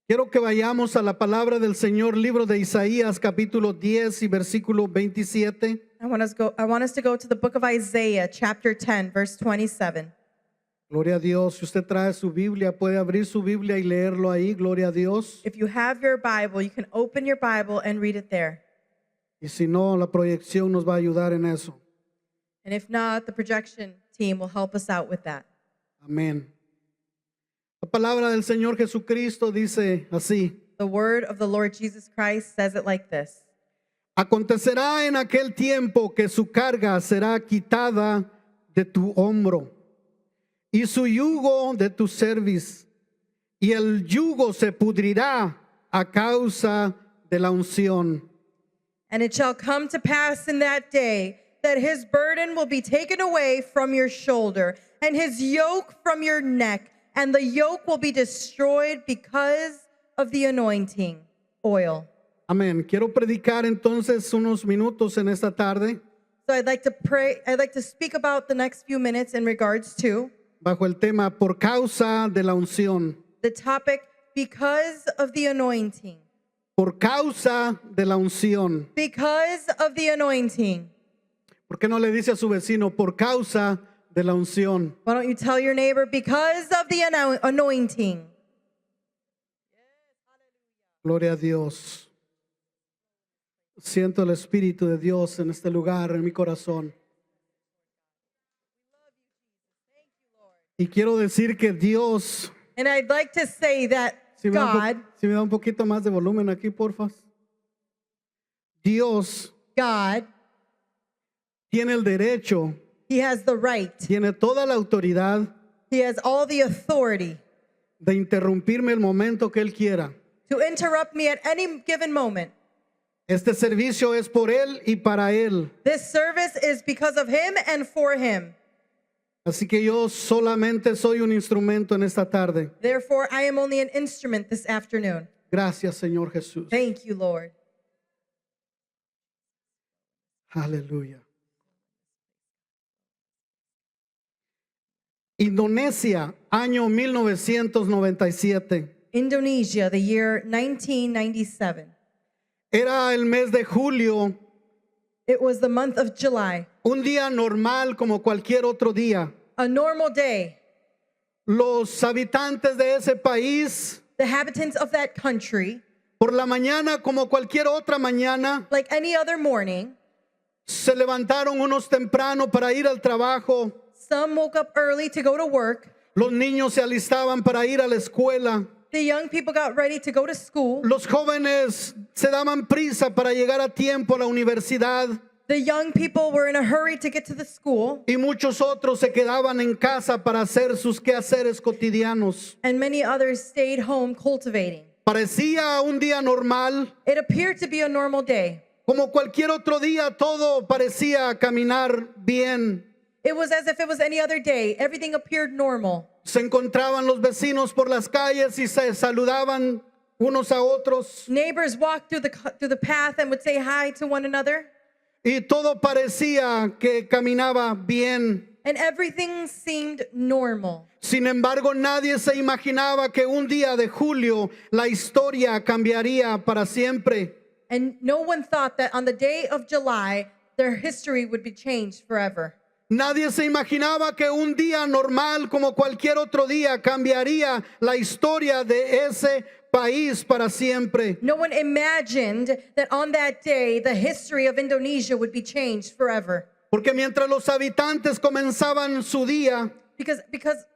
Quiero que vayamos a la palabra del Señor, libro de Isaías, capítulo 10 y versículo 27. I want us to go to the book of Isaiah, chapter 10, verse 27. Gloria a Dios. Si usted trae su Biblia, puede abrir su Biblia y leerlo ahí. Gloria a Dios. If you have your Bible, you can open your Bible and read it there. Y si no, la proyección nos va a ayudar en eso. And if not, the projection team will help us out with that. Amén. La palabra del Señor Jesucristo dice así: The word of the Lord Jesus Christ says it like this. Acontecerá en aquel tiempo que su carga será quitada de tu hombro y su yugo de tu cerviz, y el yugo se pudrirá a causa de la unción. And it shall come to pass in that day that his burden will be taken away from your shoulder, and his yoke from your neck, and the yoke will be destroyed because of the anointing oil. Amén. Quiero predicar entonces unos minutos en esta tarde So I'd like to speak about the next few minutes in regards to bajo el tema por causa de la unción. the topic, because of the anointing. Por causa de la unción. Because of the anointing. ¿Por qué no le dice a su vecino por causa de la unción? Why don't you tell your neighbor, because of the anointing? Gloria a Dios. Siento el Espíritu de Dios en este lugar, en mi corazón. Y quiero decir que Dios, And I'd like to say that si me God da un poquito más de volumen aquí, porfa. Dios tiene el derecho, He has the right, tiene toda la autoridad He has all the authority de interrumpirme el momento que Él quiera. to interrupt me at any given moment. Este servicio es por Él y para Él. This service is because of Him and for Him. Así que yo solamente soy un instrumento en esta tarde. Therefore, I am only an instrument this afternoon. Gracias, Señor Jesús. Thank you, Lord. Aleluya. Indonesia, año 1997. Indonesia, the year 1997. Era el mes de julio, It was the month of July, un día normal como cualquier otro día. a normal day. Los habitantes de ese país, The inhabitants of that country, por la mañana como cualquier otra mañana, like any other morning, se levantaron unos temprano para ir al trabajo. some woke up early to go to work. Los niños se alistaban para ir a la escuela. The young people got ready to go to school. Los jóvenes se daban prisa para llegar a tiempo a la universidad. The young people were in a hurry to get to the school, Y muchos otros se quedaban en casa para hacer sus quehaceres cotidianos. and many others stayed home cultivating. Parecía un día normal. It appeared to be a normal day. Como cualquier otro día, todo parecía caminar bien. It was as if it was any other day. Everything appeared normal. Se encontraban los vecinos por las calles y se saludaban unos a otros. Neighbors walked through the path and would say hi to one another, Y todo parecía que caminaba bien. and everything seemed normal. Sin embargo, nadie se imaginaba que un día de julio la historia cambiaría para siempre. And no one thought that on the day of July, their history would be changed forever. Nadie se imaginaba que un día normal como cualquier otro día cambiaría la historia de ese país para siempre. No one imagined that on that day, the history of Indonesia would be changed forever. Porque mientras los habitantes comenzaban su día Because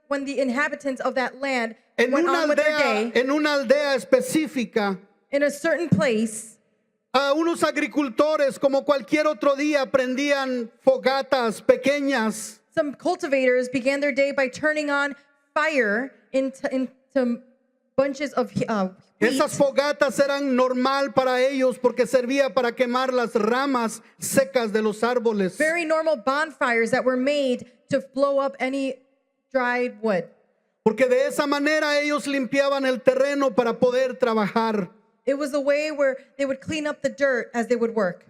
when the inhabitants of that land en went on with their day, en una aldea específica, in a certain place, a unos agricultores como cualquier otro día prendían fogatas pequeñas. some cultivators began their day by turning on fire into bunches of wheat. Esas fogatas eran normal para ellos porque servía para quemar las ramas secas de los árboles. Very normal bonfires that were made to blow up any dried wood. Porque de esa manera ellos limpiaban el terreno para poder trabajar. It was a way where they would clean up the dirt as they would work.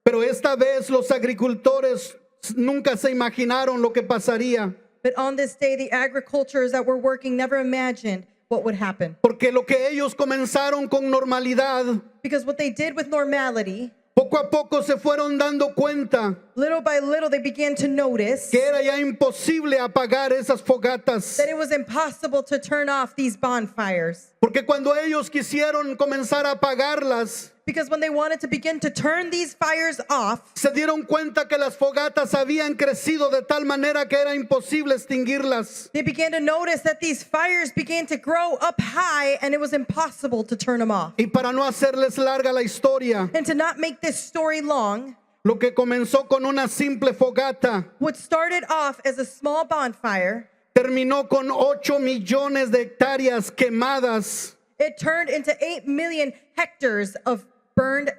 Pero esta vez los agricultores nunca se imaginaron lo que pasaría. But on this day, the agriculturists that were working never imagined what would happen. Porque lo que ellos comenzaron con normalidad, Because what they did with normality, poco a poco se fueron dando cuenta little by little, they began to notice que era ya imposible apagar esas fogatas. that it was impossible to turn off these bonfires. Porque cuando ellos quisieron comenzar a apagarlas, Because when they wanted to begin to turn these fires off, se dieron cuenta que las fogatas habían crecido de tal manera que era imposible extinguirlas. they began to notice that these fires began to grow up high and it was impossible to turn them off. Y para no hacerles larga la historia, And to not make this story long, lo que comenzó con una simple fogata what started off as a small bonfire, terminó con 8 millones de hectáreas quemadas it turned into 8 million hectares of burned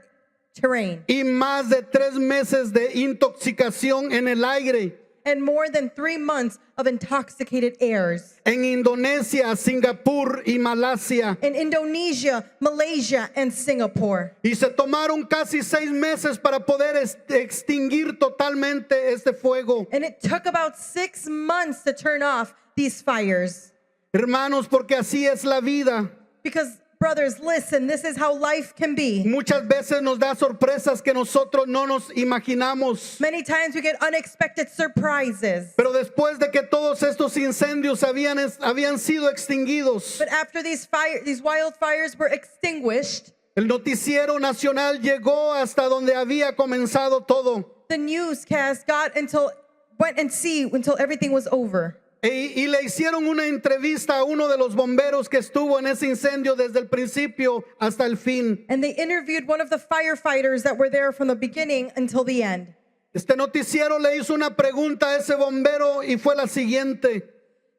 terrain y más de 3 meses de intoxicación en el aire and more than 3 months of intoxicated airs en Indonesia, Singapur y Malasia. in Indonesia, Malaysia, and Singapore. Y se tomaron casi 6 meses para poder extinguir totalmente este fuego. And it took about 6 months to turn off these fires. Hermanos, porque así es la vida. Because, brothers, listen, this is how life can be. Muchas veces nos da sorpresas que nosotros no nos imaginamos. Many times we get unexpected surprises. Pero después de que todos estos incendios habían sido extinguidos, But after these wildfires were extinguished, el noticiero nacional llegó hasta donde había comenzado todo. the newscast went until everything was over. Y le hicieron una entrevista a uno de los bomberos que estuvo en ese incendio desde el principio hasta el fin. And they interviewed one of the firefighters that were there from the beginning until the end. Este noticiero le hizo una pregunta a ese bombero y fue la siguiente: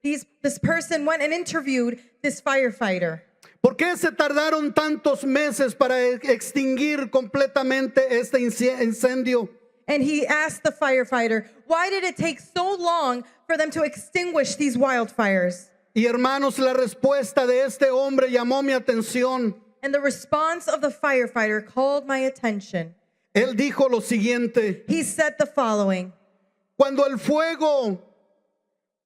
This person went and interviewed this firefighter. ¿por qué se tardaron tantos meses para extinguir completamente este incendio? And he asked the firefighter, why did it take so long for them to extinguish these wildfires? Y hermanos, la respuesta de este hombre llamó mi atención. And the response of the firefighter called my attention. Él dijo lo siguiente: He said the following: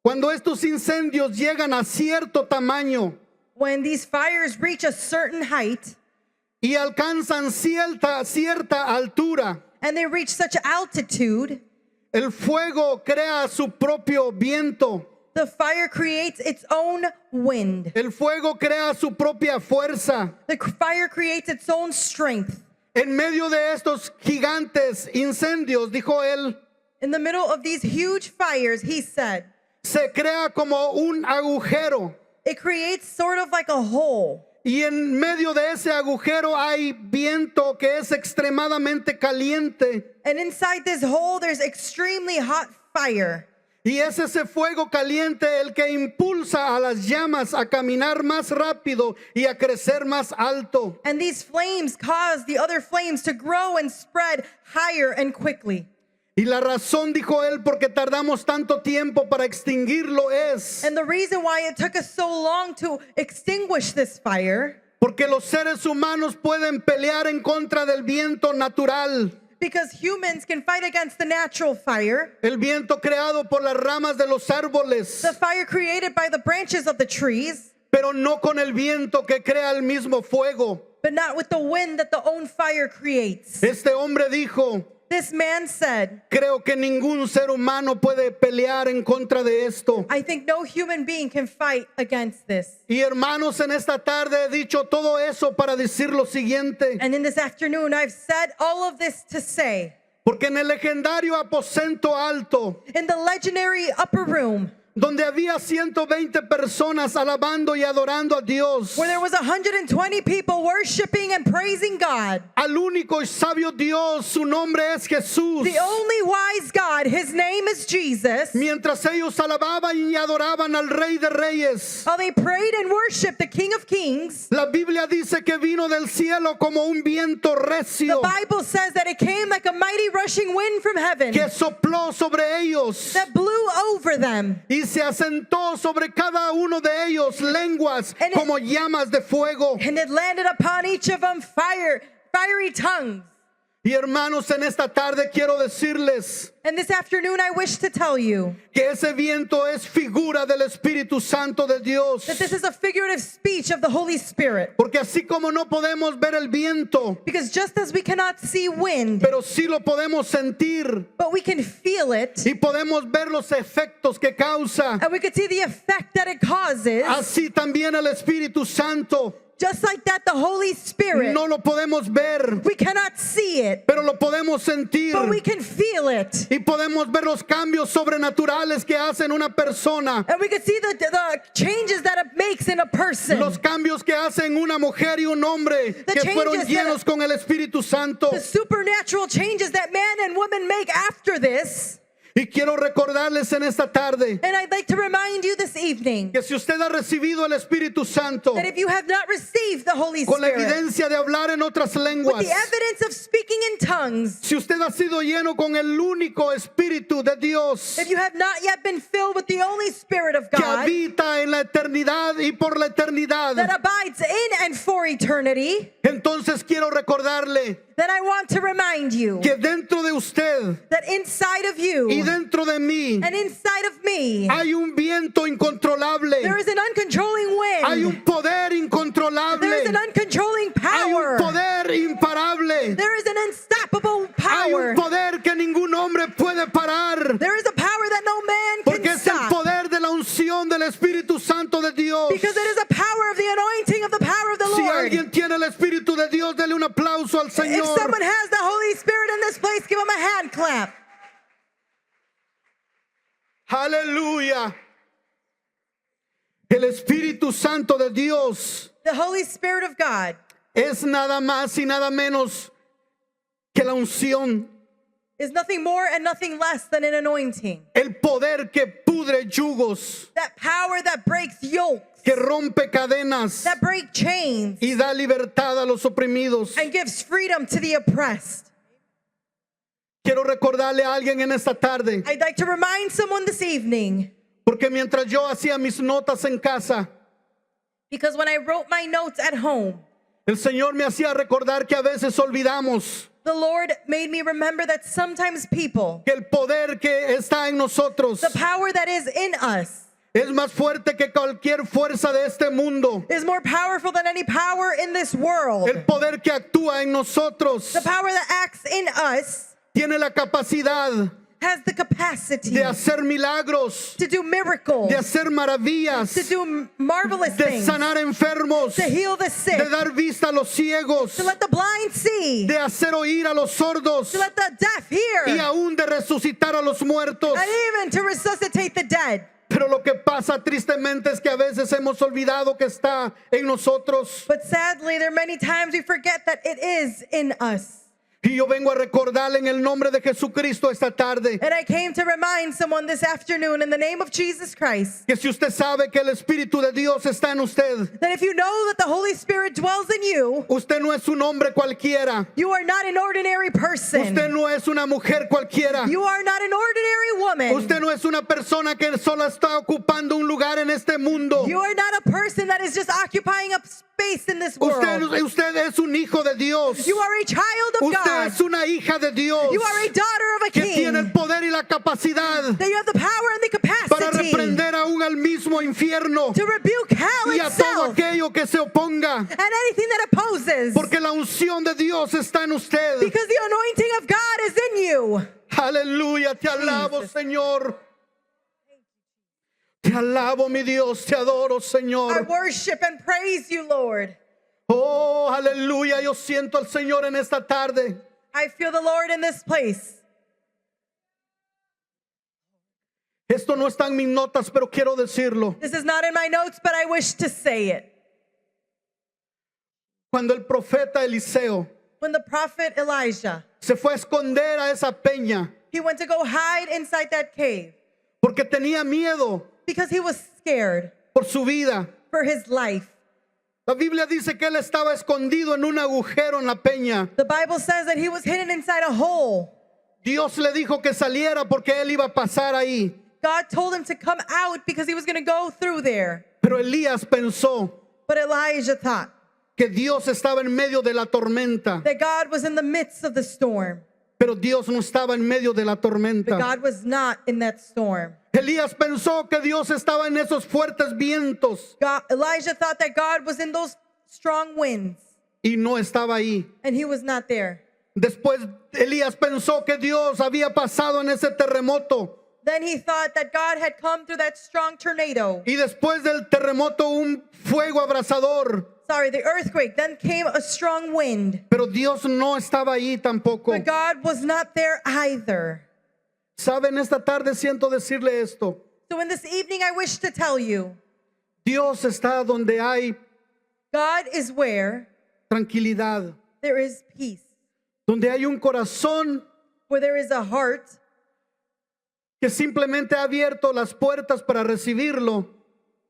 cuando estos incendios llegan a cierto tamaño when these fires reach a certain height y alcanzan cierta altura, and they reach such altitude, el fuego crea su propio viento. the fire creates its own wind. El fuego crea su propia fuerza. The fire creates its own strength. En medio de estos gigantes incendios, dijo él, In the middle of these huge fires, he said, se crea como un agujero. it creates sort of like a hole. Y en medio de ese agujero hay viento que es extremadamente caliente. And inside this hole, there's extremely hot fire. Y es ese fuego caliente el que impulsa a las llamas a caminar más rápido y a crecer más alto. And these flames cause the other flames to grow and spread higher and quickly. Y la razón, dijo él, porque tardamos tanto tiempo para extinguirlo es And the reason why it took us so long to extinguish this fire, porque los seres humanos pueden pelear en contra del viento natural, because humans can fight against the natural fire, el viento creado por las ramas de los árboles, the fire created by the branches of the trees, pero no con el viento que crea el mismo fuego. but not with the wind that the own fire creates. Este hombre dijo: This man said, creo que ningún ser humano puede pelear en contra de esto. I think no human being can fight against this. Y hermanos, en esta tarde he dicho todo eso para decir lo siguiente: And in this afternoon, I've said all of this to say, porque en el legendario aposento alto, in the legendary upper room, donde había 120 personas alabando y adorando a Dios, where there was 120 people worshiping and praising God, al único y sabio Dios, su nombre es Jesús. the only wise God, his name is Jesus, Mientras ellos alababan y adoraban al Rey de Reyes, while they prayed and worshiped the King of Kings, la Biblia dice que vino del cielo como un viento the recio Bible says that it came like a mighty rushing wind from heaven que sopló sobre ellos that blew over them. y se asentó sobre cada uno de ellos lenguas And it- como llamas de fuego. And it landed upon each of them fiery tongues. Y hermanos, en esta tarde quiero decirles And this afternoon, I wish to tell you que ese viento es figura del Espíritu Santo de Dios. that this is a figurative speech of the Holy Spirit. Porque así como no podemos ver el viento, Because just as we cannot see wind, pero sí lo podemos sentir but we can feel it, y podemos ver los efectos que causa, and we can see the effect that it causes, así también el Espíritu Santo just like that, the Holy Spirit, no lo podemos ver, we cannot see it, pero lo podemos sentir. but we can feel it. Y podemos ver los cambios sobrenaturales que hace en una persona, And we can see the changes that it makes in a person. los cambios que hacen una mujer y un hombre The que fueron changes llenos con el Espíritu Santo. The supernatural changes that man and woman make after this. Y quiero recordarles en esta tarde And I'd like to remind you this evening que si usted ha recibido el Espíritu Santo that if you have not received the Holy con la Spirit evidencia de hablar en otras with lenguas, the evidence of speaking in tongues, si usted ha sido lleno con el único Espíritu de Dios if you have not yet been filled with the only Spirit of que God habita en la eternidad y por la eternidad, that abides in and for eternity, entonces quiero recordarle then I want to remind you que dentro de usted that inside of y you dentro de mí and inside of me, hay un viento incontrolable, there is an uncontrolling hay wind. un poder There is an incontrolable, uncontrolling hay un power. poder imparable, There is an unstoppable hay power. un poder que ningún hombre puede parar, There is a power that no man porque can es el stop. poder de la unción del Espíritu Santo de Dios. Because it is a power of the anointing of the power of the Si Lord. alguien tiene el Espíritu de Dios, dele un aplauso al If Señor. someone has the Holy Spirit in this place, give him a hand clap. Aleluya. El Espíritu Santo de Dios The Holy Spirit of God es nada más y nada menos que la unción, is nothing more and nothing less than an anointing. el poder que pudre yugos, That power that breaks yokes, que rompe cadenas that break chains, y da libertad a los oprimidos. and gives freedom to the oppressed. Quiero recordarle a alguien en esta tarde, I'd like to remind someone this evening, porque mientras yo hacía mis notas en casa, because when I wrote my notes at home, el Señor me hacía recordar que a veces olvidamos the Lord made me remember that sometimes people, que el poder que está en nosotros the power that is in us, es más fuerte que cualquier fuerza de este mundo. is more powerful than any power in this world. El poder que actúa en nosotros The power that acts in us tiene la capacidad has the capacity de hacer milagros, to do miracles, de hacer maravillas, to do marvelous de things, sanar enfermos, to heal the sick, de dar vista a los ciegos, to let the blind see, de hacer oír a los sordos to let the deaf hear, y aún de resucitar a los muertos. and even to resuscitate the dead. Pero lo que pasa tristemente es que a veces hemos olvidado que está en nosotros. But sadly, there are many times we forget that it is in us. Y yo vengo a recordarle en el nombre de Jesucristo esta tarde And I came to remind someone this afternoon in the name of Jesus Christ que si usted sabe que el Espíritu de Dios está en usted, that if you know that the Holy Spirit dwells in you, usted no es un hombre cualquiera, you are not an ordinary person. usted no es una mujer cualquiera, You are not an ordinary woman. usted no es una persona que solo está ocupando un lugar en este mundo. You are not a person that is just occupying a space in this world. Usted es un hijo de Dios. You are a child of Usted God. es una hija de Dios You are a daughter of a que tiene el king. poder y la capacidad That you have the power and the para capacity reprender aún al mismo infierno to rebuke hell y a todo itself aquello que se oponga, and anything that opposes. porque la unción de Dios está en usted. Because the anointing of God is in you. Aleluya, te alabo, Jesus. Señor. Te alabo, mi Dios, te adoro, I Señor. worship and praise you, Lord. Oh, aleluya, yo siento al Señor en esta tarde. I feel the Lord in this place. Esto no está en mis notas, pero quiero decirlo. This is not in my notes, but I wish to say it. Cuando el profeta Eliseo When the prophet Elijah, se fue a esconder a esa peña he went to go hide inside that cave porque tenía miedo because he was scared por su vida. for his life. La Biblia dice que él estaba escondido en un agujero en la peña. The Bible says that he was hidden inside a hole. Dios le dijo que saliera porque él iba a pasar ahí. God told him to come out because he was going to go through there. Pero Elías pensó, But Elijah thought, que Dios estaba en medio de la tormenta, that God was in the midst of the storm, pero Dios no estaba en medio de la but tormenta. God was not in that storm. Elías pensó que Dios estaba en esos fuertes vientos Elijah thought that God was in those strong winds, y no estaba ahí. and he was not there. Después Elías pensó que Dios había pasado en ese terremoto Then he thought that God had come through that strong tornado. y después del terremoto un fuego abrasador, Sorry, the earthquake. Then came a strong wind. pero Dios no estaba ahí tampoco. But God was not there either. Saben, esta tarde siento decirle esto. So in this evening, I wish to tell you, Dios está donde hay God is where tranquilidad, there is peace, donde hay un corazón where there is a heart que simplemente ha abierto las puertas para recibirlo,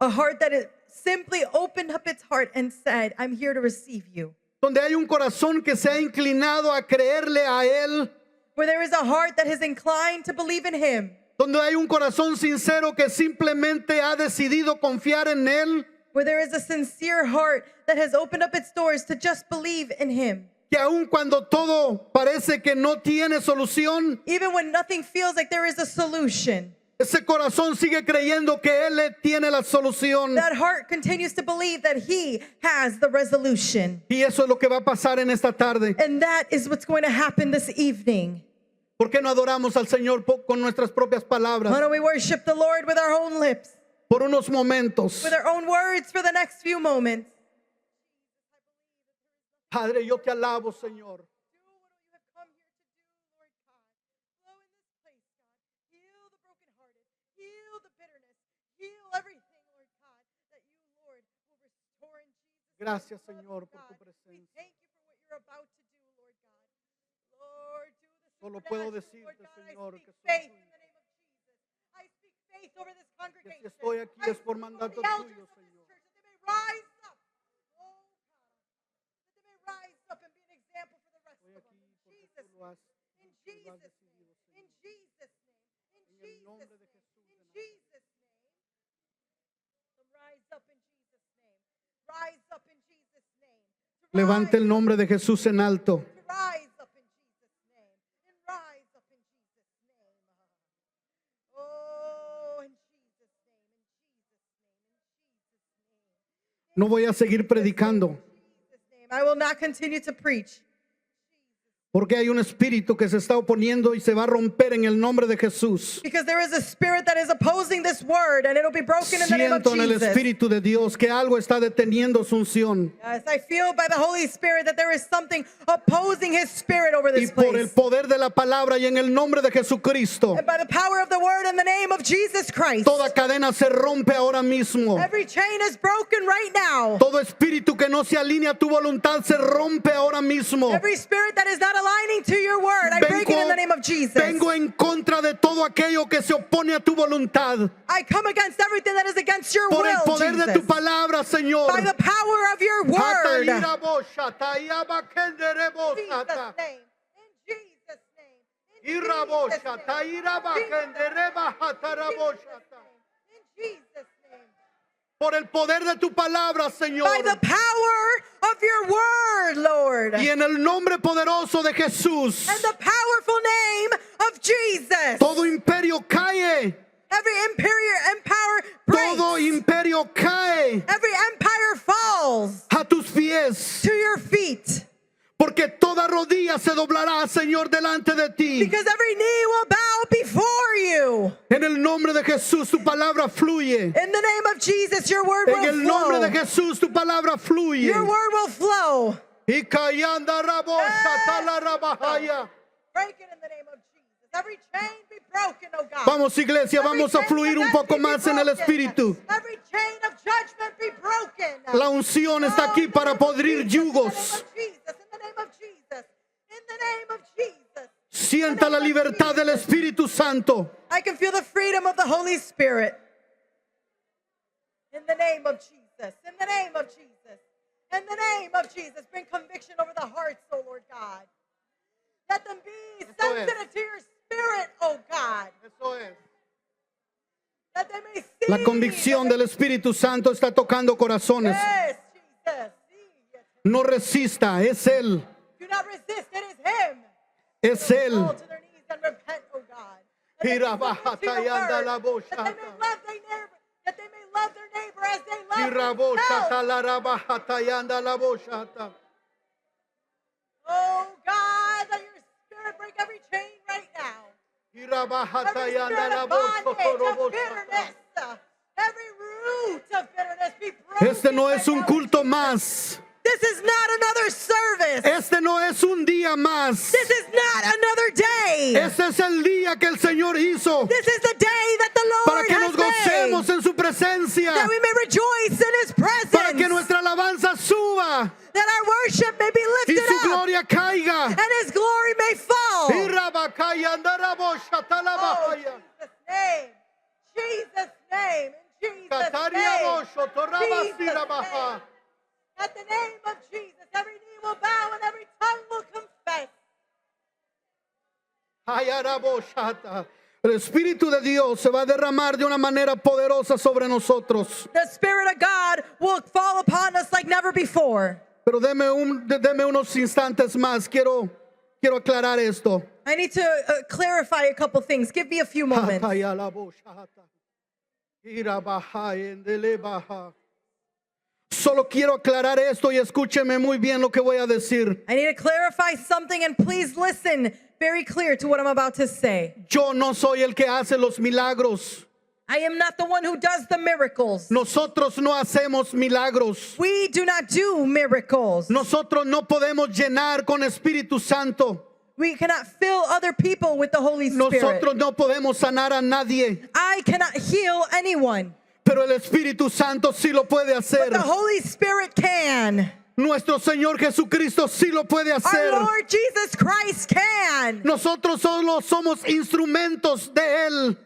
that is simply opened up its heart and said, I'm here to receive you. donde hay un corazón que se ha inclinado a creerle a Él, Where there is a heart that is inclined to believe in him. donde hay un corazón sincero que simplemente ha decidido confiar en Él, Where there is a sincere heart that has opened up its doors to just believe in him. que aun cuando todo parece que no tiene solución, Even when nothing feels like there is a solution, ese corazón sigue creyendo que Él tiene la solución. that heart continues to believe that he has the resolution. Y eso es lo que va a pasar en esta tarde. And that is what's going to happen this evening. ¿Por qué no adoramos al Señor con nuestras propias Why palabras? don't we worship the Lord with our own lips, Por unos momentos. with our own words for the next few moments? Padre, yo te alabo, Señor. Do what you have come here to do, Lord God. Flow in this place, God. Heal the brokenhearted. Heal the bitterness. Heal everything, Lord God, that you, Lord, will restore in Jesus' name. Gracias, Lord Señor, por God, tu we presencia. thank you for what you're about to do, Lord God. Lord, do the Solo puedo supernatural, Lord decirte, God. Señor, I que speak soy faith tuyo. in the name of Jesus. I speak faith over this Que congregation. si estoy aquí I es por speak over mandato the elders tuyo, of this Señor. church, that they may rise up. Oh, God. That they may rise up and be an example for the rest Estoy of them. aquí In porque Jesus' tú lo has, in tú lo has Jesus' decidido, name. In Señor. Jesus' name. In En el nombre Jesus' de name. Jesús In de Nazaret. Jesus' name. So rise up in Jesus' name. Rise up in Jesus' name. To Levante el rise nombre de Jesús en alto. to rise up in Jesus' name. And rise up in Jesus' name. Oh, in Jesus' name. In Jesus' name. In Jesus' name. No voy a seguir predicando In Jesus' name. I will not continue to preach. porque hay un espíritu que se está oponiendo y se va a romper en el nombre de Jesús. Because there is a spirit that is opposing this word, and it'll be broken in the name of Siento en el Jesus. espíritu de Dios que algo está deteniendo su unción. Yes, I feel by the Holy Spirit that there is something opposing his spirit over Y this por el place. poder de la palabra y en el nombre de Jesucristo, And by the power of the word in the name of Jesus Christ, toda cadena se rompe ahora mismo. every chain is broken right now. Todo espíritu que no se alinea a tu voluntad se rompe ahora mismo. Every spirit that is not aligning to your word, I break it in the name of Jesus. Vengo en contra de todo aquello que se opone a tu voluntad. I come against everything that is against your Por el will, poder de tu Jesus. palabra, Señor. By the power of your word. In Ataira bosha, taiyaba kendere Jesus' bosata. name. In Jesus' name. In Ira Jesus' bosha, name. tairaba kendere bahatara boshata. In Jesus' name. Por el poder de tu palabra, Señor. By the power of your word, Lord. Y en el nombre poderoso de Jesús, And the powerful name of Jesus. todo imperio cae. Every empire breaks. Todo imperio cae Every empire falls a tus pies. to your feet. Porque toda rodilla se doblará, Señor, delante de ti. Because every knee will bow before you. En el nombre de Jesús, tu palabra fluye. In the name of Jesus, your word En el will nombre flow. de Jesús, tu palabra fluye. Your word will flow. Y callando rabosa, tala rabajaya. Break it in the name of Jesus. Every chain be broken, oh God. Vamos, iglesia, Every vamos a chain fluir of un poco envy be más en el broken. Espíritu. Every chain of judgment be broken. La unción está aquí para podrir yugos. In the name of Jesus. In the name of Jesus. Sienta la libertad del Espíritu Santo. I can feel the freedom of the Holy Spirit. In the name of Jesus. In the name of Jesus. In the name of Jesus. Bring conviction over the hearts, oh Lord God. Let them be sensitive to your spirit, oh God. That they may see. La convicción del Espíritu Santo está tocando corazones. Yes, Jesus. Sí, yes. No resista, es Él, Do not resist, it is Him. es Fall Él. to their knees and repent, oh God. That they Ira may listen baja to your tayanda word, la boshata. that they may love their neighbor as they love Ira themselves. boshata la rabaja tayanda la boshata. Oh God, let your spirit break every chain right now. Ira baja Every tayanda spirit la of bondage, of boshata. bitterness, every root of bitterness be broken. Este no right es un now. culto más. This is not another service. Este no es un día más. This is not another day. Este es el día que el Señor hizo This is the day that the para Lord que has nos gocemos made, en su presencia, that we may rejoice in His presence, para que nuestra alabanza suba that our worship may be y lifted su up, gloria caiga. and His glory may fall. Y rabacaya, andaraboshata la Oh, bahaya. Jesus' name, in Jesus' Cataria name, bosho, torabasira Jesus' baja. name. At the name of Jesus, every knee will bow and every tongue will confess. Ay, araboshata. El Espíritu de Dios se va a derramar de una manera poderosa sobre nosotros. The Spirit of God will fall upon us like never before. Pero deme unos instantes más. Quiero aclarar esto. I need to clarify a couple things. Give me a few moments. Ataya la boshata. Ira baja, endele baja. Solo quiero aclarar esto y escúcheme muy bien lo que voy a decir. I need to clarify something, and please listen very clear to what I'm about to say. Yo no soy el que hace los milagros. I am not the one who does the miracles. Nosotros no hacemos milagros. We do not do miracles. Nosotros no podemos llenar con Espíritu Santo. We cannot fill other people with the Holy Spirit. Nosotros no podemos sanar a nadie. I cannot heal anyone, Pero el Espíritu Santo sí lo puede but hacer. the Holy Spirit can. Nuestro Señor Jesucristo sí lo puede Our hacer. Lord Jesus Christ can. Nosotros solo somos instrumentos de Él.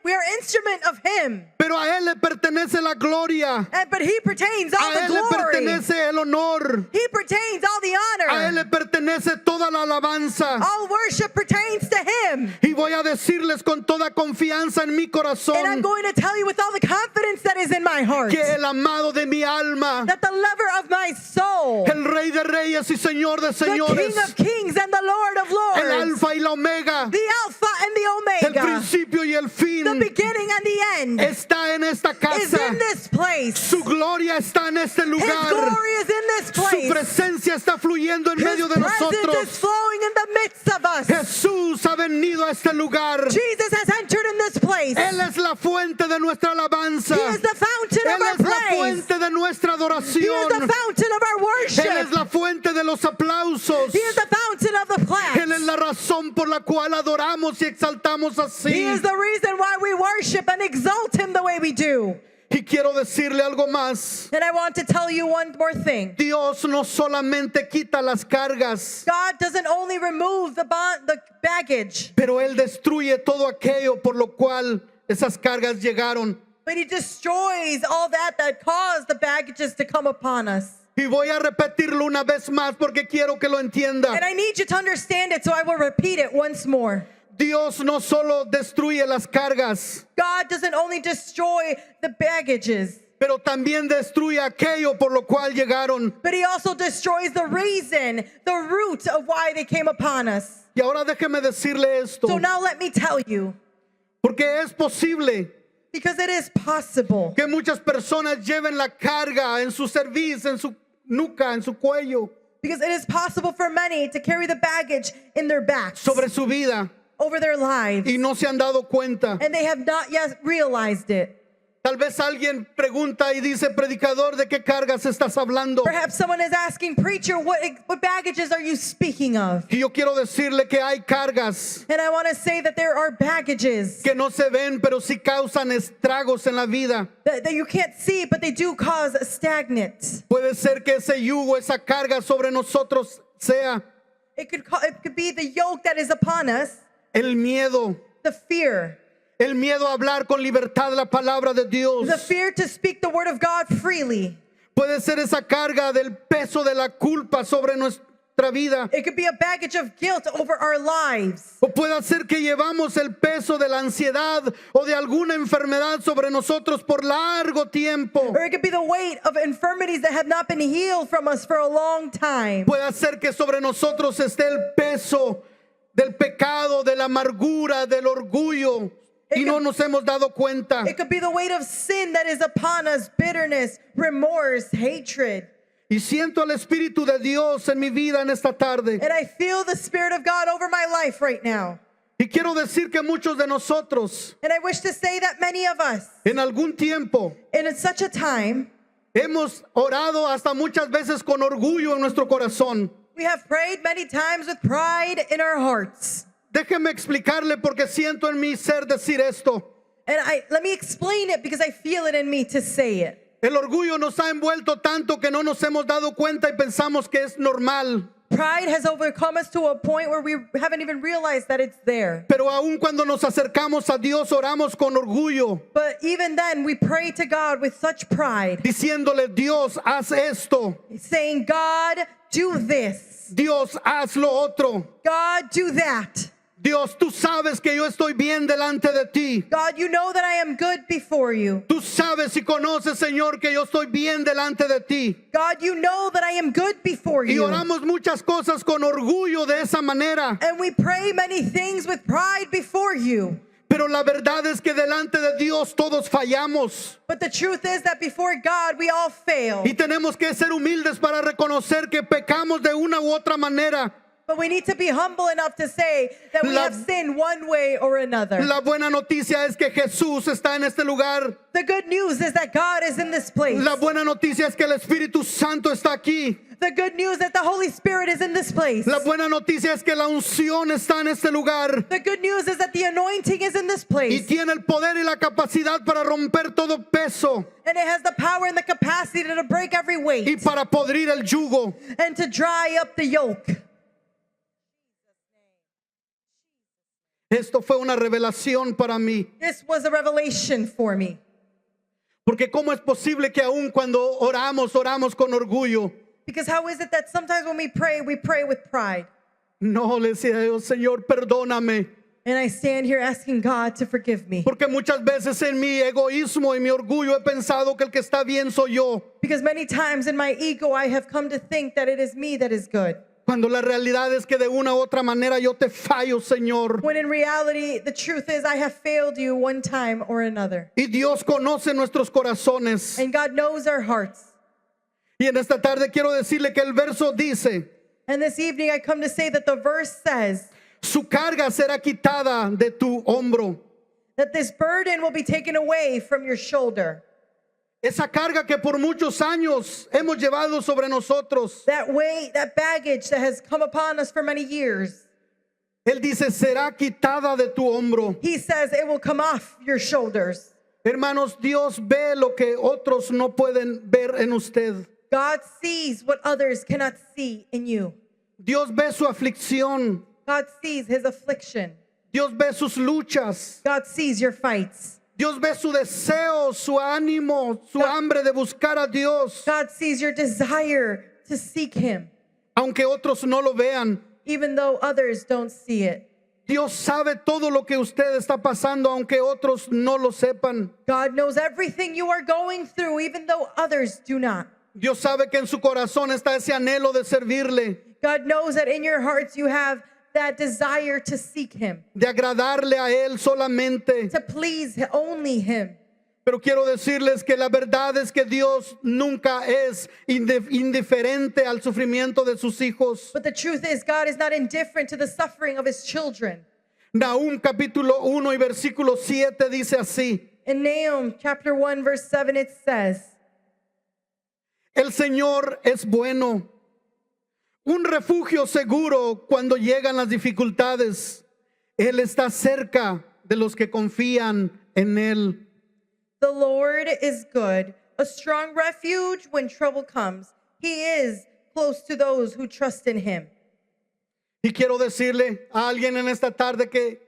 We are instrument of Him, Pero a Él le pertenece la gloria. but He pertains all A the Él le glory. pertenece el honor. He pertains all the A Él honor. le pertenece toda la alabanza. All worship pertains to Him. Y voy a decirles con toda confianza en mi And I'm corazón going to tell you with all the confidence that is in my heart que el amado de mi alma, that the lover of my soul, el Rey de Reyes y Señor de the King Señores, of kings and the Lord of el lords, Alfa y la Omega, the Alpha and the el Omega, principio y el the fin, beginning and the end, está en esta is casa. in this place. Su gloria está en este His lugar. glory is in this Su place. presencia está fluyendo en His medio de presence is nosotros. flowing in the midst of us. Jesús ha venido a este lugar. Jesus has entered in this place. Él es la fuente de nuestra alabanza. He is the fountain Él of our es la praise. fuente de nuestra He is adoración. the fountain of our Él es worship. la fuente de los aplausos. He is the fountain of the Él es claps. la razón por la cual adoramos y exaltamos He así. is the reason why we worship and exalt Him the way we do. Y quiero decirle algo más. And I want to tell you one more thing. Dios no solamente quita las cargas, God doesn't only remove the baggage, pero Él destruye todo aquello por lo cual esas cargas llegaron. but He destroys all that caused the baggages to come upon us. Y voy a repetirlo una vez más porque quiero que lo entienda. And I need you to understand it, so I will repeat it once more. Dios no solo destruye las cargas, God doesn't only destroy the baggages, pero también destruye aquello por lo cual llegaron. but He also destroys the reason, the root of why they came upon us. Y ahora déjeme decirle esto, So now let me tell you, porque es posible because it is possible que muchas personas lleven la carga en su cerviz, en su nuca, en su cuello, because it is possible for many to carry the baggage in their backs sobre su vida over their lives, y no se han dado cuenta. and they have not yet realized it. Tal vez alguien pregunta y dice, predicador, ¿de qué cargas estás hablando? Perhaps someone is asking, preacher, what baggages are you speaking of? Y yo quiero decirle que hay cargas And I want to say that there are baggages que no se ven, pero sí causan estragos en la vida. that you can't see, but they do cause stagnant. Puede ser que ese yugo, esa carga sobre nosotros sea It could be the yoke that is upon us, el miedo. the fear El miedo a hablar con libertad la palabra de Dios. the fear to speak the word of God freely. Puede ser esa carga del peso de la culpa sobre nuestra nuestra vida. It could be a baggage of guilt over our lives. O puede ser que llevamos el peso de la ansiedad o de alguna enfermedad sobre nosotros por largo tiempo. Or it could be the weight of infirmities that have not been healed from us for a long time. Puede ser que sobre nosotros esté el peso del pecado, de la amargura, del orgullo y no nos hemos dado cuenta. It could be the weight of sin that is upon us, bitterness, remorse, hatred. Y siento el Espíritu de Dios en mi vida en esta tarde. And I feel the Spirit of God over my life right now. Y quiero decir que muchos de nosotros And I wish to say that many of us, en algún tiempo in such a time, hemos orado hasta muchas veces con orgullo en nuestro corazón. we have prayed many times with pride in our hearts. Déjeme explicarle porque siento en mi ser decir esto. And let me explain it because I feel it in me to say it. El orgullo nos ha envuelto tanto que no nos hemos dado cuenta y pensamos que es normal. Pride has overcome us to a point where we haven't even realized that it's there. Pero aun cuando nos acercamos a Dios, oramos con orgullo, But even then, we pray to God with such pride, diciéndole, Dios, haz esto. saying, God, do this. Dios, haz lo otro. God, do that. Dios, tú sabes que yo estoy bien delante de ti. God, you know that I am good before you. Tú sabes y conoces, Señor, que yo estoy bien delante de ti. God, you know that I am good before Y you. oramos muchas cosas con orgullo de esa manera. And we pray many things with pride before you. Pero la verdad es que delante de Dios todos fallamos. But the truth is that before God, we all fail. Y tenemos que ser humildes para reconocer que pecamos de una u otra manera. But we need to be humble enough to say that we have sinned one way or another. La buena noticia es que Jesús está en este lugar. The good news is that God is in this place. La buena noticia es que el Espíritu Santo está aquí. The good news is that the Holy Spirit is in this place. La buena noticia es que la unción está en este lugar. The good news is that the anointing is in this Y place. tiene el poder y la capacidad para romper todo peso And it has the power and the capacity to break every y weight para podrir el yugo. and to dry up the yoke. Esto fue una revelación para mí. This was a revelation for me. Porque cómo es posible que aun cuando oramos con orgullo. Because how is it that sometimes when we pray with pride? No, le decía yo, Señor, perdóname. And I stand here asking God to forgive me. Porque muchas veces en mi egoísmo y mi orgullo he pensado que el que está bien soy yo. Because many times in my ego I have come to think that it is me that is good. Cuando la realidad es que de una u otra manera yo te fallo, Señor. When in reality, the truth is I have failed you one time or another. Y Dios conoce nuestros corazones. And God knows our hearts. Y en esta tarde quiero decirle que el verso dice, And this evening I come to say that the verse says su carga será quitada de tu hombro. that this burden will be taken away from your shoulder. Esa carga que por muchos años hemos llevado sobre nosotros. That weight, that baggage that has come upon us for many years. Él dice, será quitada de tu hombro. He says it will come off your shoulders. Hermanos, Dios ve lo que otros no pueden ver en usted. God sees what others cannot see in you. Dios ve su aflicción. God sees his affliction. Dios ve sus luchas. God sees your fights. Dios ve su deseo, su ánimo, su hambre de buscar a Dios. God sees your desire to seek him, Aunque otros no lo vean. even though others don't see it. Dios sabe todo lo que usted está pasando, aunque otros no lo sepan. God knows everything you are going through, even though others do not. Dios sabe que en su corazón está ese anhelo de servirle, God knows that in your hearts you have that desire to seek him, de agradarle a Él solamente. to please only him. Pero quiero decirles que la verdad es que Dios nunca es indiferente al sufrimiento de sus hijos. But the truth is, God is not indifferent to the suffering of his children. Nahum capítulo 1 y versículo 7 dice así: In Nahum chapter 1 verse 7 it says, el Señor es bueno, un refugio seguro cuando llegan las dificultades. Él está cerca de los que confían en Él. the Lord is good, a strong refuge when trouble comes. He is close to those who trust in him. Y quiero decirle a alguien en esta tarde que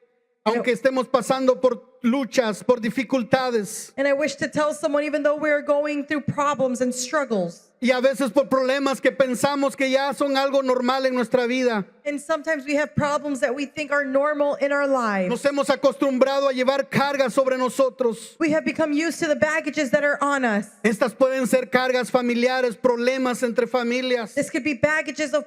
aunque estemos pasando por luchas, por dificultades, And I wish to tell someone, even though we're going through problems and struggles, Y a veces por problemas que pensamos que ya son algo normal en nuestra vida. And sometimes we have problems that we think are normal in our lives. Nos hemos acostumbrado a llevar cargas sobre nosotros. We have become used to the baggages that are on us. Estas pueden ser cargas familiares, problemas entre familias. This could be baggages of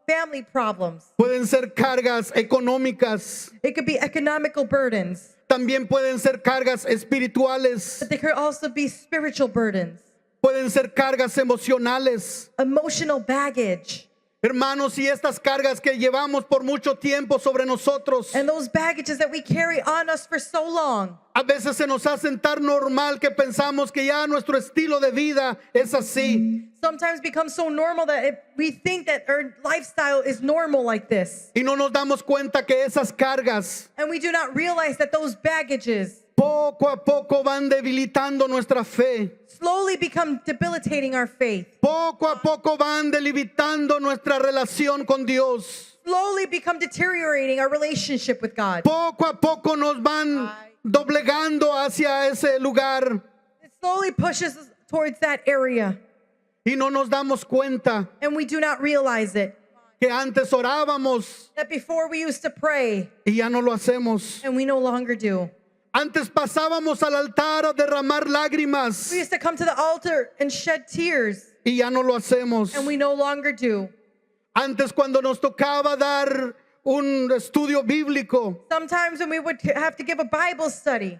family problems. Pueden ser cargas económicas. It could be economical burdens. También pueden ser cargas espirituales. But they could also be spiritual burdens, Pueden ser cargas emocionales. emotional baggage. Hermanos, y estas cargas que llevamos por mucho tiempo sobre nosotros, And those baggages that we carry on us for so long, a veces se nos hacen tan normal que pensamos que ya nuestro estilo de vida es así. sometimes become so normal that we think that our lifestyle is normal like this. Y no nos damos cuenta que esas cargas And we do not realize that those baggages poco a poco van debilitando nuestra fe. slowly become debilitating our faith, Poco a poco van debilitando nuestra relación con Dios. slowly become deteriorating our relationship with God. Poco a poco nos van doblegando hacia ese lugar It slowly pushes us towards that area, y no nos damos cuenta and we do not realize it. que antes orábamos That before we used to pray, y ya no lo hacemos. and we no longer do. Antes pasábamos al altar a derramar lágrimas We used to come to the altar and shed tears, y ya no lo hacemos. and we no longer do. Antes cuando nos tocaba dar un estudio bíblico, Sometimes when we would have to give a Bible study,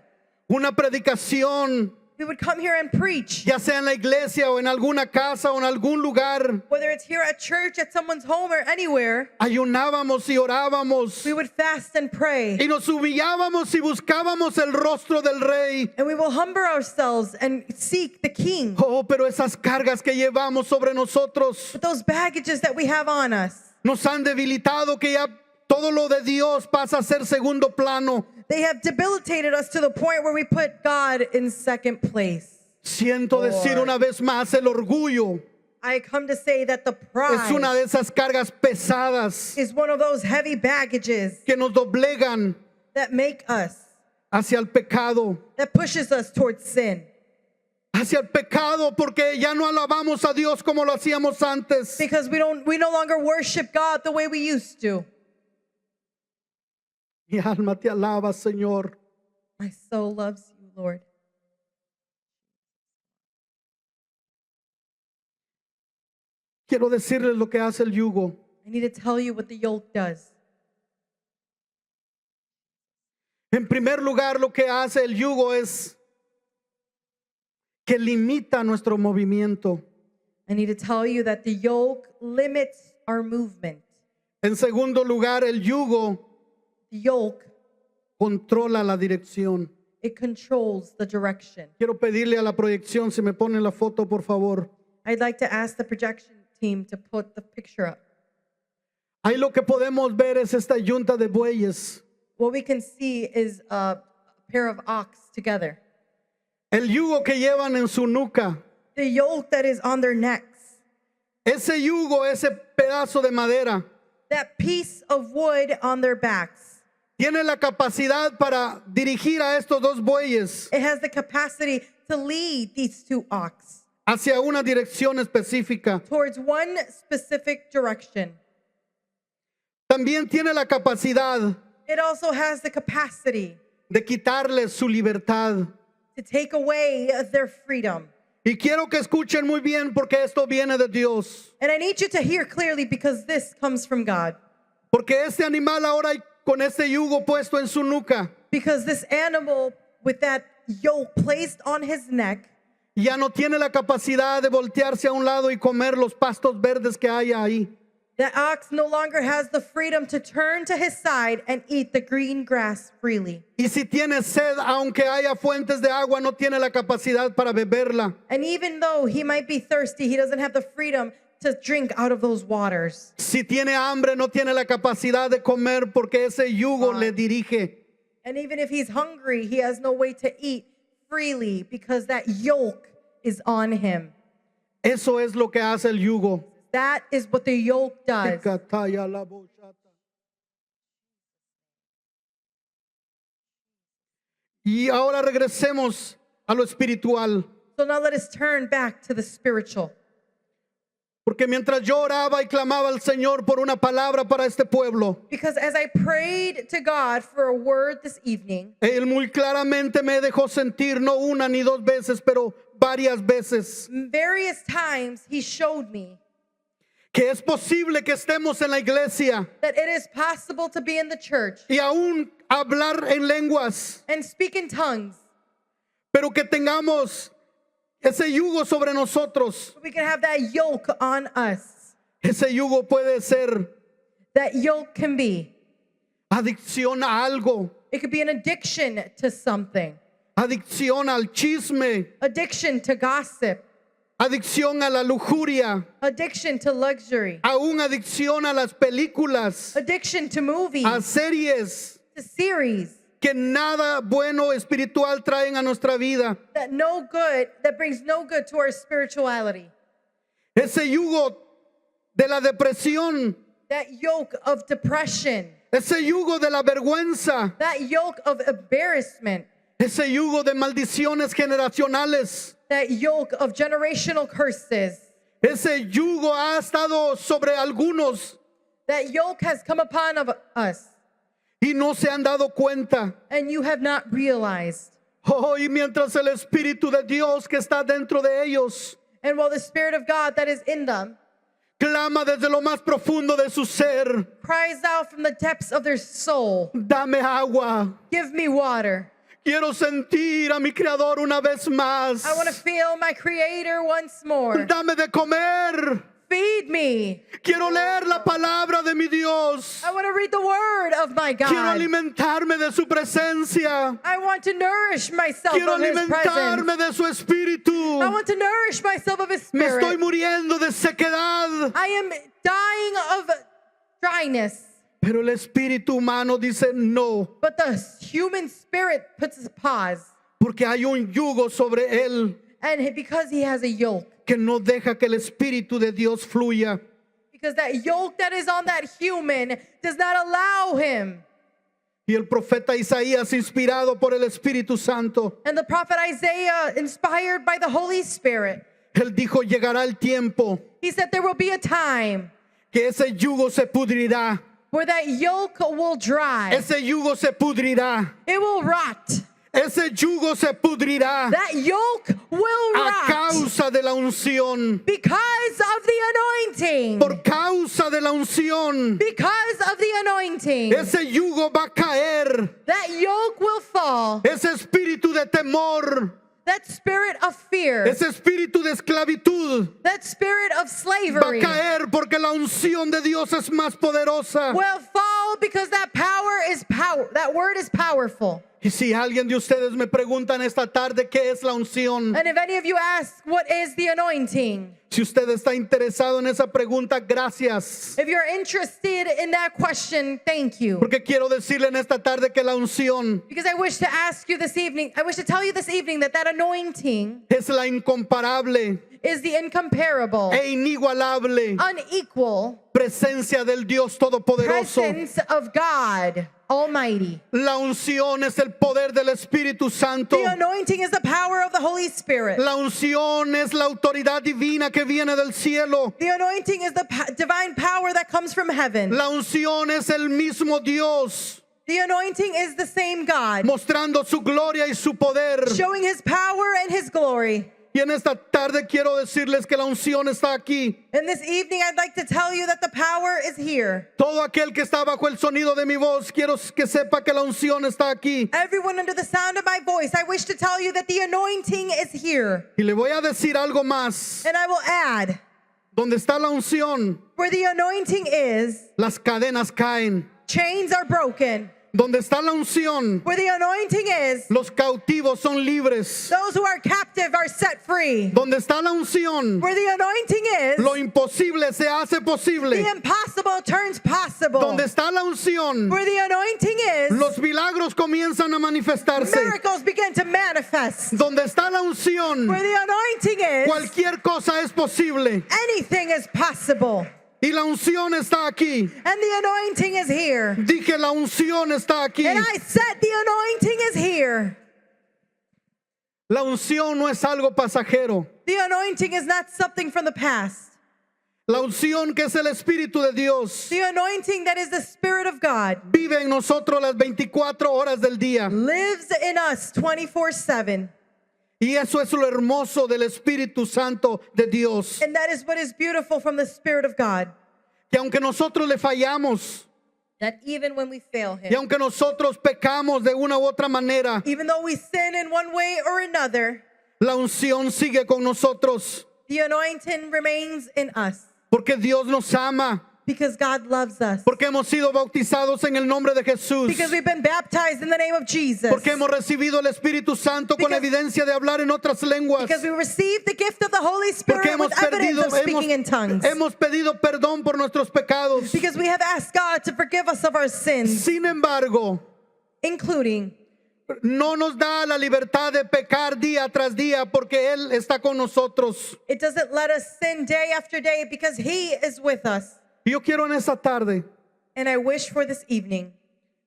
una predicación, we would come here and preach, ya sea en la iglesia o en alguna casa o en algún lugar, whether it's here at church, at someone's home, or anywhere. ayunábamos y orábamos We would fast and pray, y nos humillábamos y buscábamos el rostro del rey. and we will humble ourselves and seek the King. Oh, pero esas cargas que llevamos sobre nosotros But those baggages that we have on us, nos han debilitado, que ya todo lo de Dios pasa a ser segundo plano. they have debilitated us to the point where we put God in second place. Siento decir una vez más, el orgullo I come to say that the es una pride de esas cargas pesadas is one of those heavy baggages que nos doblegan that make us, hacia el pecado. that pushes us towards sin. Hacia el pecado, porque ya no alabamos a Dios como lo hacíamos antes. Because we no longer worship God the way we used to. Mi alma te alaba, Señor. My soul loves you, Lord. Quiero decirles lo que hace el yugo. I need to tell you what the yoke does. En primer lugar, lo que hace el yugo es que limita nuestro movimiento. I need to tell you that the yoke limits our movement. En segundo lugar, el yugo The yoke, controla la dirección. it controls the direction. Quiero pedirle a la proyección, si me ponen la foto, por favor. I'd like to ask the projection team to put the picture up. Ahí lo que podemos ver es esta yunta de bueyes. What we can see is a pair of ox together. El yugo que llevan en su nuca. The yoke that is on their necks. Ese yugo, ese pedazo de madera, That piece of wood on their backs. tiene la capacidad para dirigir a estos dos bueyes It has the capacity to lead these two ox hacia una dirección específica. towards one specific direction. También tiene la capacidad It also has the capacity de quitarles su libertad. to take away their freedom. Y quiero que escuchen muy bien porque esto viene de Dios. And I need you to hear clearly because this comes from God. Porque este animal ahora con este yugo puesto en su nuca Because this animal with that yoke placed on his neck ya no tiene la capacidad de voltearse a un lado y comer los pastos verdes que hay ahí. that ox no longer has the freedom to turn to his side and eat the green grass freely. Y si tiene sed, aunque haya fuentes de agua, no tiene la capacidad para beberla. And even though he might be thirsty, he doesn't have the freedom to drink out of those waters. Si tiene hambre, no tiene la capacidad de comer porque ese yugo le dirige. And even if he's hungry, he has no way to eat freely because that yoke is on him. Eso es lo que hace el yugo. That is what the yoke does. Y ahora regresemos a lo espiritual. So now let us turn back to the spiritual. Porque mientras yo oraba y clamaba al Señor por una palabra para este pueblo, Because as I prayed to God for a word this evening, Él muy claramente me dejó sentir, no una ni dos veces, pero varias veces, various times He showed me que es posible que estemos en la iglesia that it is possible to be in the church y aún hablar en lenguas, and speak in tongues. pero que tengamos ese yugo sobre nosotros. We can have that yoke on us. Ese yugo puede ser That yoke can be. adicción a algo, It could be an addiction to something, adicción al chisme, addiction to gossip, adicción a la lujuria, addiction to luxury, aún adicción a las películas, addiction to movies, a series to series que nada bueno espiritual traen a nuestra vida. that brings no good to our spirituality. Ese yugo de la depresión, That yoke of depression, ese yugo de la vergüenza, that yoke of embarrassment, ese yugo de maldiciones generacionales, that yoke of generational curses, ese yugo ha estado sobre algunos that yoke has come upon of us, y no se han dado cuenta. and you have not realized. Oh, y mientras el Espíritu de Dios que está dentro de ellos And while the Spirit of God that is in them clama desde lo más profundo de su ser, cries out from the depths of their soul, dame agua. give me water. Quiero sentir a mi Creador una vez más. I want to feel my Creator once more. Dame de comer. Feed me. Quiero leer la palabra de mi Dios. I want to read the word of my Quiero God. alimentarme de su presencia. I want to nourish myself Quiero of His presence. alimentarme de su espíritu. I want to nourish myself of His Me estoy Spirit. muriendo de sequedad. I am dying of dryness. Pero el espíritu humano dice no, But the human spirit puts a pause. porque hay un yugo sobre él And because he has a yoke. que no deja que el espíritu de Dios fluya. Because that yoke that is on that human does not allow him. Y el profeta Isaías, inspirado por el Espíritu Santo, And the prophet Isaiah, inspired by the Holy Spirit, él dijo, llegará el tiempo he said there will be a time que ese yugo se pudrirá. where that yoke will dry. Ese yugo se pudrirá. It will rot. Ese yugo se pudrirá That yoke will a rot causa de la unción. because of the anointing. Por causa de la unción, Because of the anointing. ese yugo va a caer. That yoke will fall. Ese espíritu de temor, That spirit of fear. ese espíritu de esclavitud That spirit of va a slavery caer porque la unción de Dios es más poderosa. will fall because that power is power. That word is powerful. Y si alguien de ustedes me preguntan esta tarde qué es la unción, And if any of you ask, what is the anointing? si usted está interesado en esa pregunta, gracias. If you're interested in that question, thank you. Porque quiero decirle en esta tarde que la unción Because I wish to ask you this evening, I wish to tell you this evening that that anointing es la incomparable is the incomparable, e inigualable unequal presencia del Dios Todopoderoso. presence of God Almighty. La unción es el poder del Espíritu Santo. The anointing is the power of the Holy Spirit. La unción es la autoridad divina que viene del cielo. The anointing is the divine power that comes from heaven. La unción es el mismo Dios The anointing is the same God, mostrando su gloria y su poder. showing His power and His glory. Y en esta tarde quiero decirles que la unción está aquí. And this evening, I'd like to tell you that the power is here. Todo aquel que está bajo el sonido de mi voz, quiero que sepa que la unción está aquí. Everyone under the sound of my voice, I wish to tell you that the anointing is here. Y le voy a decir algo más. And I will add, Donde está la unción, where the anointing is, las cadenas caen. chains are broken. Donde está la unción, Where the anointing is, los cautivos son libres. those who are captive are set free. Donde está la unción, Where the anointing is, lo imposible se hace posible. the impossible turns possible. Donde está la unción, Where the anointing is, los milagros comienzan a manifestarse. miracles begin to manifest. Donde está la unción, Where the anointing is, cualquier cosa es posible. anything is possible. Y la unción está aquí. And the anointing is here. Dije, la unción está aquí. And I said, the anointing is here. La unción no es algo pasajero. The anointing is not something from the past. La unción que es el Espíritu de Dios The anointing that is the Spirit of God vive en nosotros las 24 horas del día. lives in us 24/7. Y eso es lo hermoso del Espíritu Santo de Dios. And that is what is beautiful from the Spirit of God. Que aunque nosotros le fallamos, That even when we fail y Him, aunque nosotros pecamos de una u otra manera, even though we sin in one way or another, la unción sigue con nosotros. the anointing remains in us Porque Dios nos ama. because God loves us. Porque hemos sido bautizados en el nombre de Jesús. Because we've been baptized in the name of Jesus. Porque hemos recibido el Espíritu Santo con Because- evidencia de hablar en otras lenguas. Because we received the gift of the Holy Porque Spirit with evidence of speaking in tongues. hemos pedido perdón por nuestros pecados. Because we have asked God to forgive us of our sins, Sin embargo, including no nos da la libertad de pecar día tras día porque Él está con nosotros. it doesn't let us sin day after day because He is with us. Y yo quiero en esta tarde And I wish for this evening,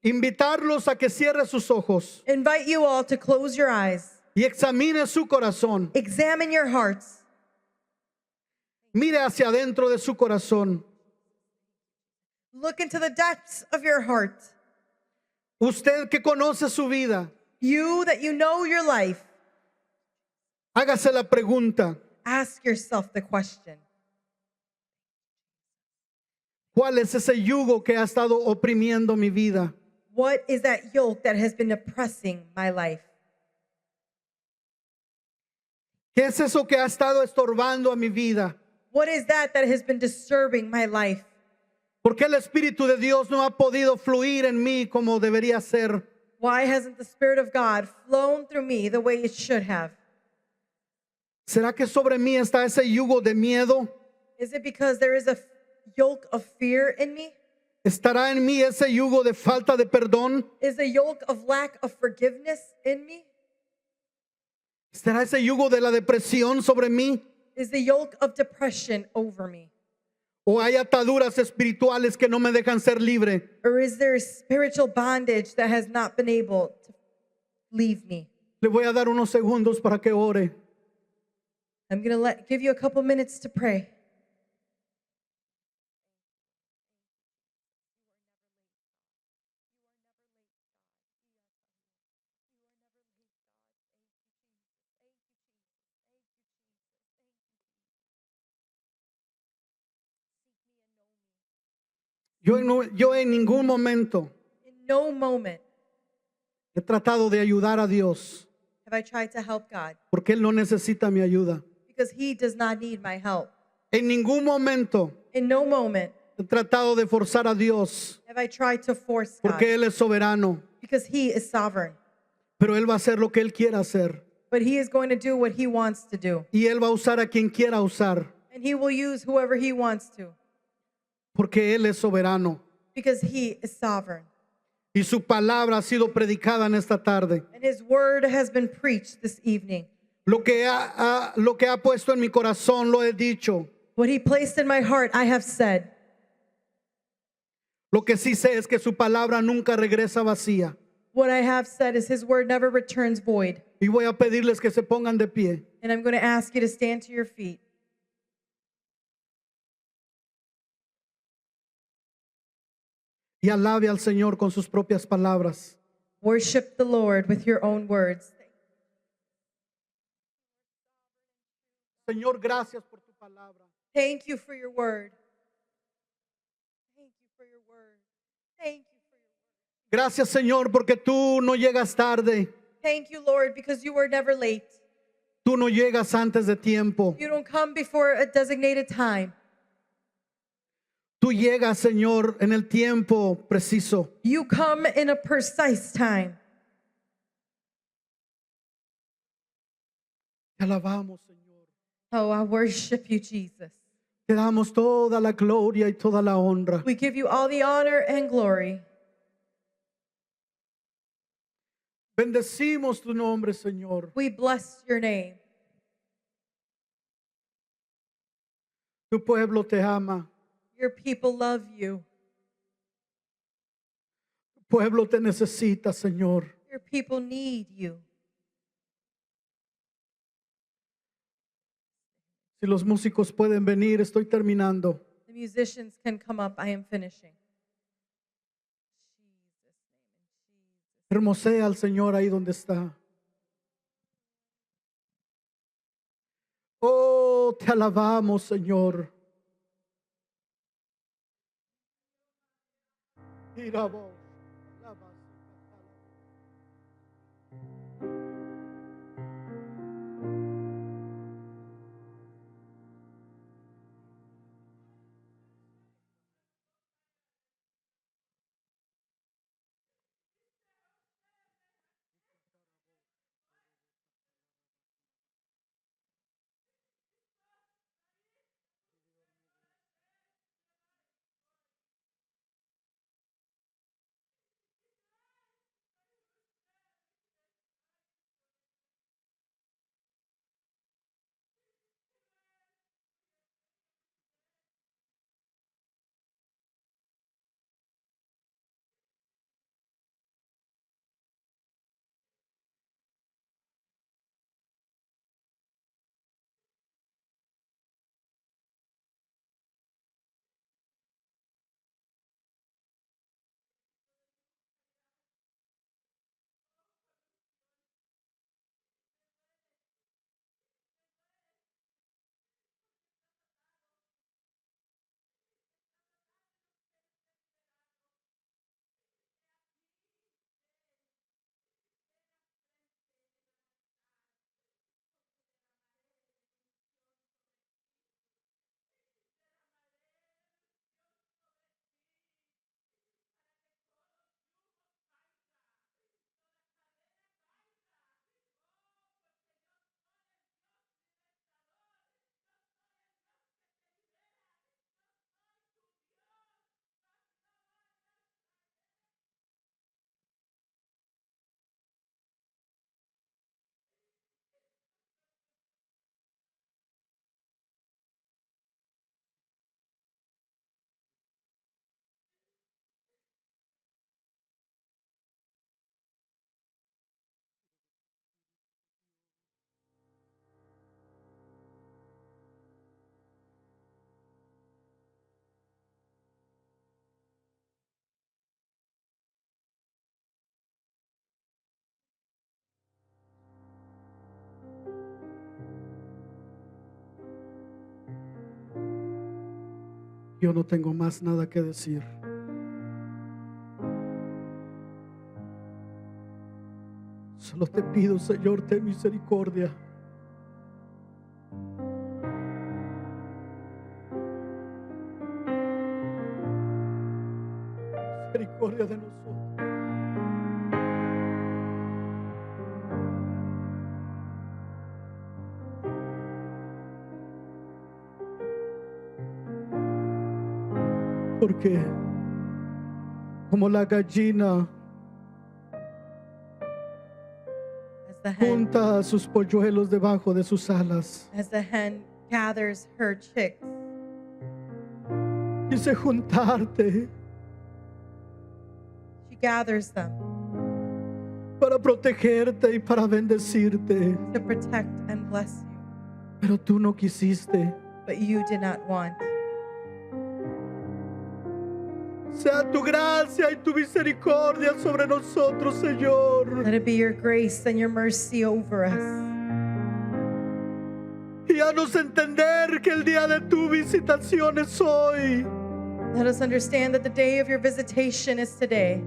invitarlos a que cierre sus ojos invite you all to close your eyes, y examine su corazón. examine your hearts, Mire hacia adentro de su corazón. look into the depths of your heart. Usted que conoce su vida, You that you know your life, hágase la pregunta: ask yourself the question, ¿cuál es ese yugo que ha estado oprimiendo mi vida? what is that yoke that has been oppressing my life? ¿Qué es eso que ha estado estorbando a mi vida? What is that that has been disturbing my life? ¿Por qué el Espíritu de Dios no ha podido fluir en mí como debería ser? Why hasn't the Spirit of God flown through me the way it should have? ¿Será que sobre mí está ese yugo de miedo? Is it because there is a yoke of fear in me? ¿Estará en mí ese yugo de falta de perdón? Is the yoke of lack of forgiveness in me? ¿Estará ese yugo de la depresión sobre mí? Is the yoke of depression over me? ¿O hay ataduras espirituales que no me dejan ser libre? Or is there a spiritual bondage that has not been able to leave me? Le voy a dar unos segundos para que ore. I'm going to give you a couple minutes to pray. Yo en ningún momento In no moment he tratado de ayudar a Dios have I tried to help God porque Él no necesita mi ayuda. because He does not need my help. En ningún momento In no moment he tratado de forzar a Dios have I tried to force God porque Él es soberano. because He is sovereign. Pero Él va a hacer lo que Él quiera hacer. But He is going to do what He wants to do. Y Él va a usar a quien quiera usar And He will use whoever He wants to porque Él es soberano. because He is sovereign. Y su palabra ha sido predicada en esta tarde. And His word has been preached this evening. Lo que ha puesto en mi corazón lo he dicho. What He placed in my heart, I have said. Lo que sí sé es que su palabra nunca regresa vacía. What I have said is His word never returns void. Y voy a pedirles que se pongan de pie. And I'm going to ask you to stand to your feet. Y alabe al Señor con sus propias palabras. Worship the Lord with your own words. Señor, gracias por tu palabra. Thank you for your word. Thank you for your word. Thank you for your word. Gracias, Señor, porque tú no llegas tarde. Thank you, Lord, because you were never late. Tú no llegas antes de tiempo. You don't come before a designated time. Tú llegas, Señor, en el tiempo preciso. You come in a precise time. Te alabamos, Señor. Oh, I worship you, Jesus. Te damos toda la gloria y toda la honra. We give you all the honor and glory. Bendecimos tu nombre, Señor. We bless your name. Tu pueblo te ama. Your people love you. Tu pueblo te necesita, Señor. Your people need you. Si los músicos pueden venir, estoy terminando. The musicians can come up. I am finishing. Hermosea al Señor ahí donde está. Oh, te alabamos, Señor. Mira vos. Yo no tengo más nada que decir. Solo te pido, Señor, ten misericordia. Misericordia de nosotros. Porque como la gallina junta a sus polluelos debajo de sus alas, As the hen gathers her chicks, quise juntarte she gathers them para protegerte y para bendecirte, to protect and bless you. pero tú no quisiste. But you did not want. Sea tu gracia y tu misericordia sobre nosotros, Señor. Let it be your grace and your mercy over us. Y haznos entender que el día de tu visitación es hoy. Let us understand that the day of your visitation is today.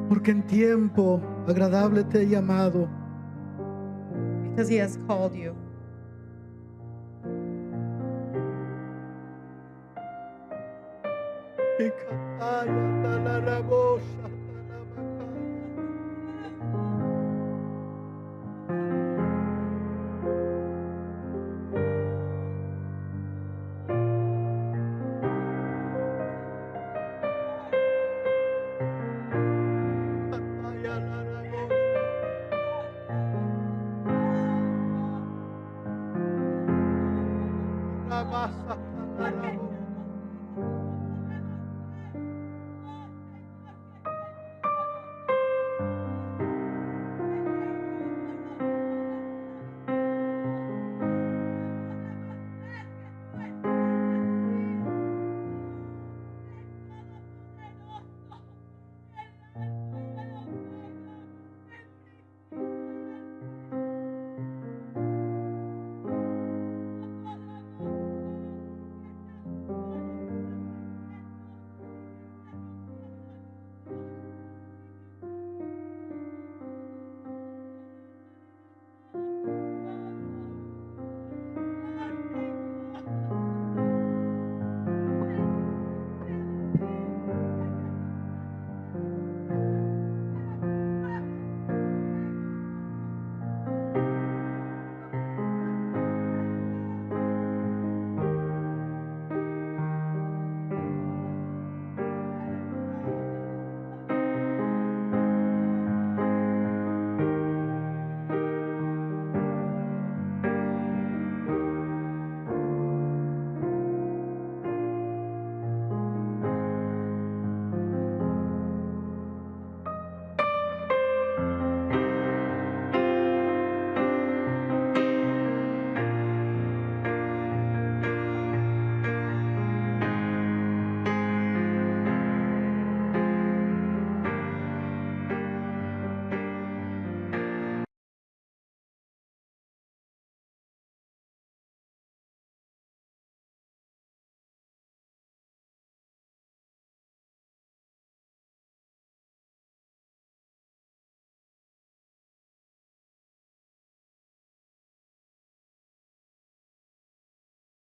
Porque en tiempo agradable te he llamado. Because he has called you.